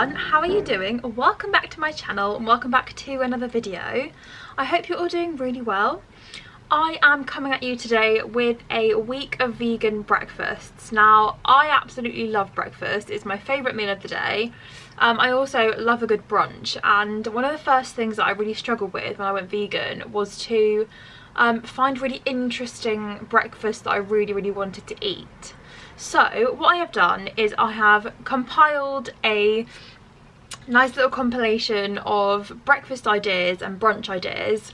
everyone, how are you doing? Welcome back to my channel and welcome back to another video. I hope you're all doing really well. I am coming at you today with a week of vegan breakfasts. Now, I absolutely love breakfast. It's my favourite meal of the day. I also love a good brunch, and one of the first things that I really struggled with when I went vegan was to find really interesting breakfasts that I really wanted to eat. So what I have done is I have compiled a nice little compilation of breakfast ideas and brunch ideas,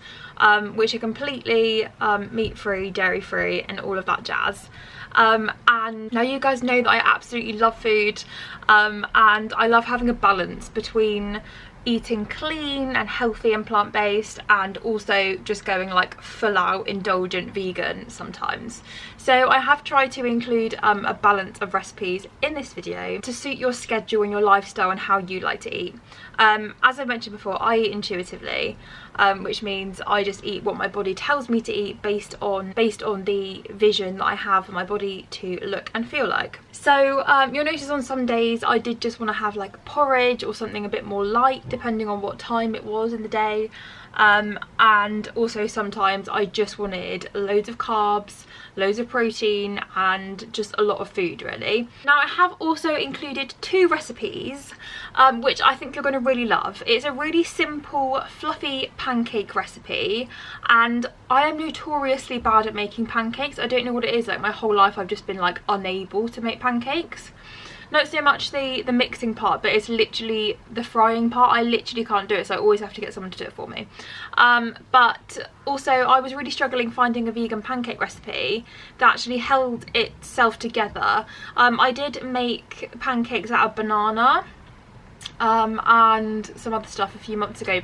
which are completely meat-free, dairy-free and all of that jazz. And now you guys know that I absolutely love food, and I love having a balance between eating clean and healthy and plant-based and also just going like full out indulgent vegan sometimes. So I have tried to include a balance of recipes in this video to suit your schedule and your lifestyle and how you like to eat. As I mentioned before, I eat intuitively, which means I just eat what my body tells me to eat based on the vision that I have for my body to look and feel like. So you'll notice on some days I did just want to have like porridge or something a bit more light depending on what time it was in the day, and also sometimes I just wanted loads of carbs, loads of protein and just a lot of food really. Now I have also included two recipes which I think you're going to really love. It's a really simple fluffy pancake recipe, and I am notoriously bad at making pancakes. I don't know what it is, like my whole life I've just been like unable to make pancakes. Not so much the mixing part, but it's literally the frying part. I literally can't do it, so I always have to get someone to do it for me. But also I was really struggling finding a vegan pancake recipe that actually held itself together. I did make pancakes out of banana and some other stuff a few months ago,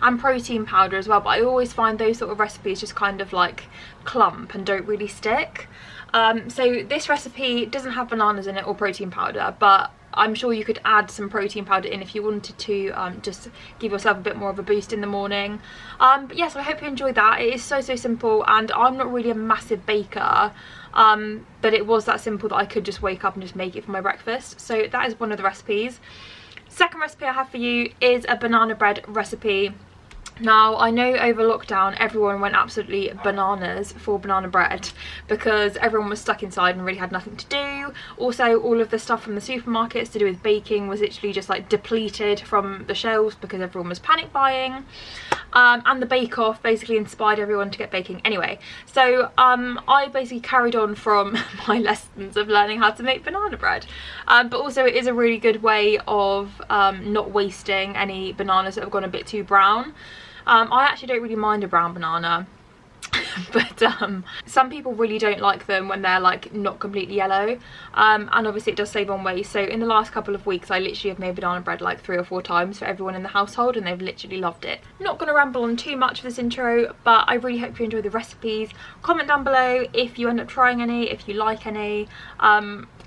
and protein powder as well, but I always find those sort of recipes just kind of like clump and don't really stick. So this recipe doesn't have bananas in it or protein powder, but I'm sure you could add some protein powder in if you wanted to, just give yourself a bit more of a boost in the morning. But yes, I hope you enjoyed that. It is so simple, and I'm not really a massive baker, but it was that simple that I could just wake up and just make it for my breakfast. So that is one of the recipes. Second recipe I have for you is a banana bread recipe. Now I know over lockdown everyone went absolutely bananas for banana bread because everyone was stuck inside and really had nothing to do. Also all of the stuff from the supermarkets to do with baking was literally just like depleted from the shelves because everyone was panic buying, and the Bake Off basically inspired everyone to get baking anyway. So I basically carried on from my lessons of learning how to make banana bread, but also it is a really good way of not wasting any bananas that have gone a bit too brown. I actually don't really mind a brown banana, but some people really don't like them when they're like not completely yellow, and obviously it does save on waste. So in the last couple of weeks I literally have made banana bread like 3 or 4 times for everyone in the household, and they've literally loved it. I'm not going to ramble on too much for this intro, but I really hope you enjoy the recipes. Comment down below if you end up trying any, if you like any.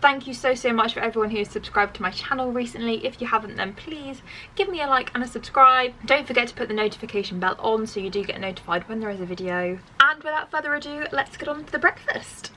Thank you so much for everyone who has subscribed to my channel recently. If you haven't, then please give me a like and a subscribe. Don't forget to put the notification bell on so you do get notified when there is a video. And without further ado, let's get on to the breakfast.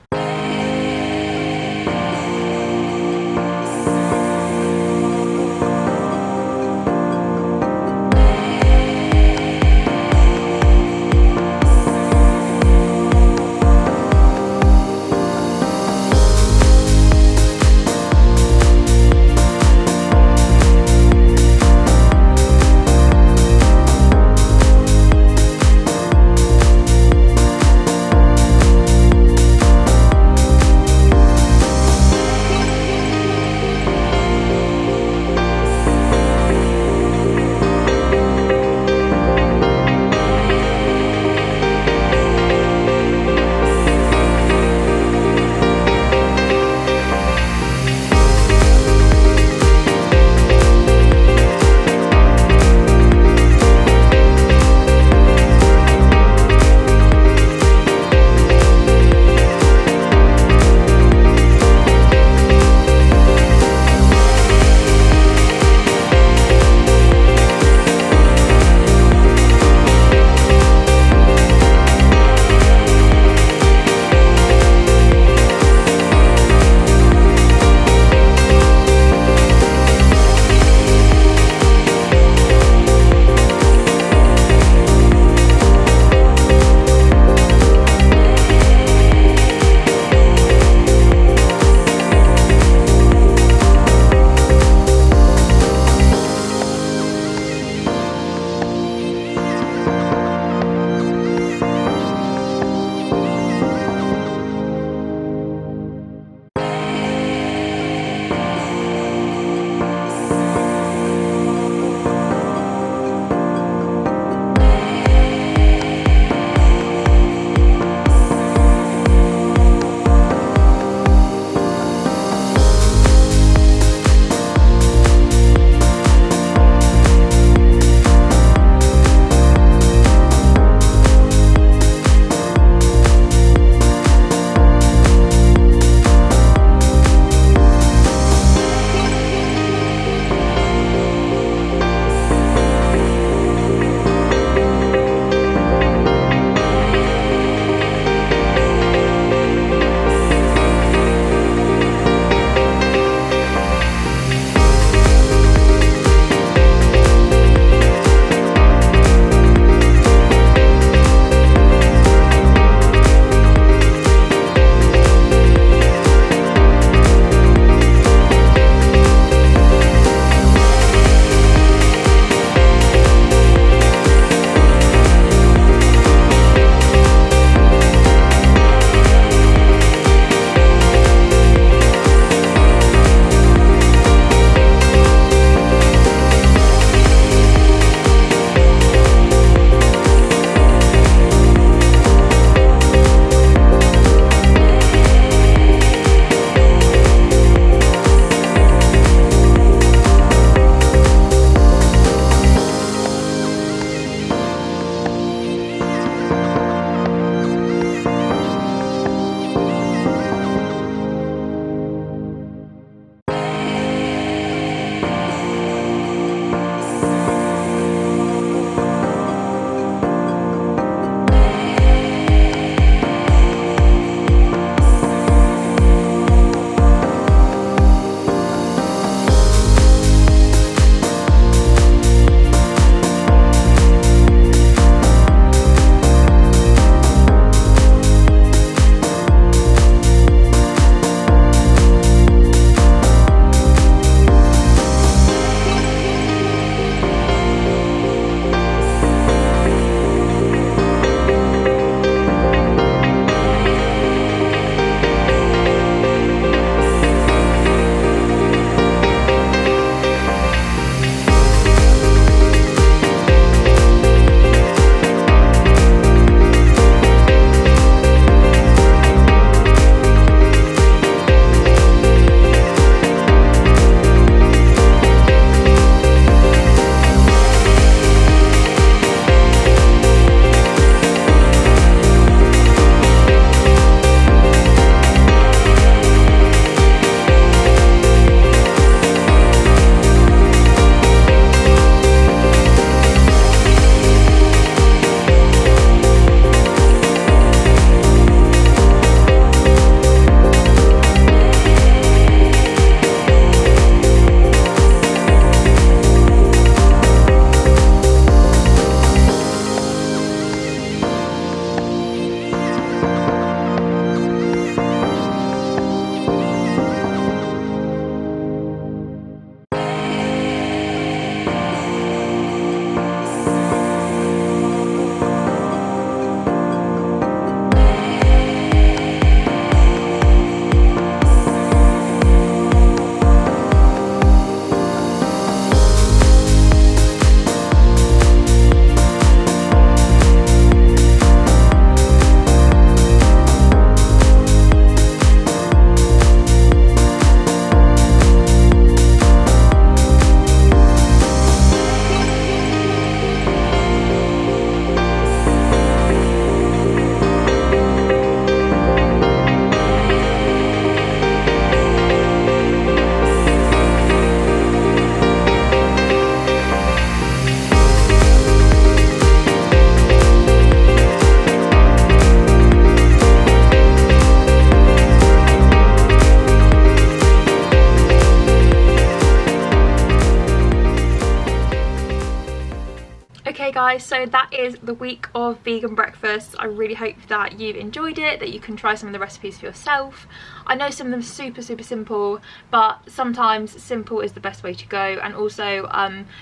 guys, so that is the week of vegan breakfasts. I really hope that you've enjoyed it, that you can try some of the recipes for yourself. I know some of them are super simple, but sometimes simple is the best way to go, and also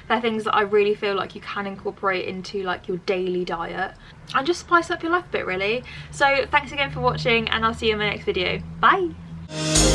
they're things that I really feel like you can incorporate into like your daily diet and just spice up your life a bit really. So thanks again for watching, and I'll see you in my next video. Bye.